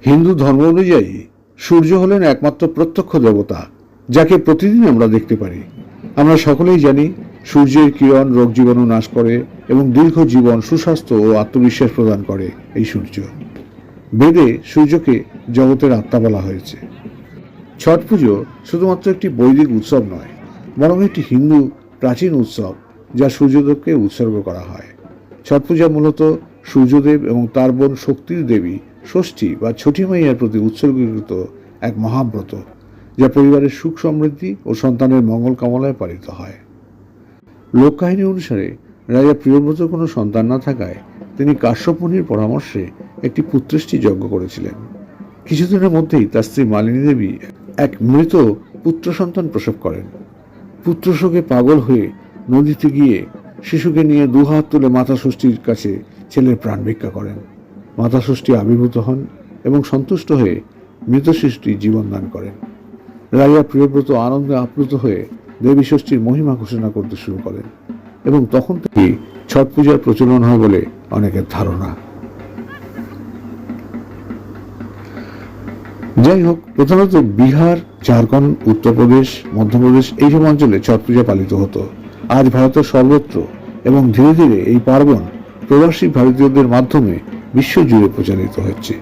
হিন্দু ধর্ম অনুযায়ী সূর্য হলেন একমাত্র প্রত্যক্ষ দেবতা, যাকে প্রতিদিন আমরা দেখতে পারি। আমরা সকলেই জানি সূর্যের কিরণ রোগ জীবাণু নাশ করে এবং দীর্ঘ জীবন, সুস্বাস্থ্য ও আত্মবিশ্বাস প্রদান করে এই সূর্য। বেদে সূর্যকে জগতের আত্মা বলা হয়েছে। ছট পুজো শুধুমাত্র একটি বৈদিক উৎসব নয়, বরং একটি হিন্দু প্রাচীন উৎসব যা সূর্যদেবকে উৎসর্গ করা হয়। ছট পূজা মূলত সূর্যদেব এবং তার বোন শক্তির দেবী ষষ্ঠী বা ছঠি মাইয়ার প্রতি উৎসর্গীকৃত এক মহাব্রত, যা পরিবারের সুখ সমৃদ্ধি ও সন্তানের মঙ্গল কামনায় পালিত হয়। লোককাহিনী অনুসারে রাজা প্রিয়ব্রতর কোনো সন্তান না থাকায় তিনি কাশ্যপ মুনির পরামর্শে একটি পুত্রেষ্টি যজ্ঞ করেছিলেন। কিছুদিনের মধ্যেই তার স্ত্রী মালিনী দেবী এক মৃত পুত্র সন্তান প্রসব করেন। পুত্র শোকে পাগল হয়ে নদীতে গিয়ে শিশুকে নিয়ে দুহাত তুলে মাতা ষষ্ঠীর কাছে ছেলের প্রাণ ভিক্ষা করেন। মাতা ষষ্ঠী আবির্ভূত হন এবং সন্তুষ্ট হয়ে মৃত শিশুটি জীবন দান করেন। রাজা প্রিয়ব্রত আনন্দে আপ্লুত হয়ে দেবী ষষ্ঠীর মহিমা ঘোষণা করতে শুরু করেন এবং তখন থেকে ছট পূজার প্রচলন হয় বলে অনেকের ধারণা। যাই হোক, প্রধানত বিহার, ঝাড়খণ্ড, উত্তরপ্রদেশ, মধ্যপ্রদেশ এইসব অঞ্চলে ছট পূজা পালিত হতো। আজ ভারতের সর্বত্র এবং ধীরে ধীরে এই পার্বণ প্রবাসী ভারতীয়দের মাধ্যমে বিশ্বজুড়ে প্রচারিত হচ্ছে।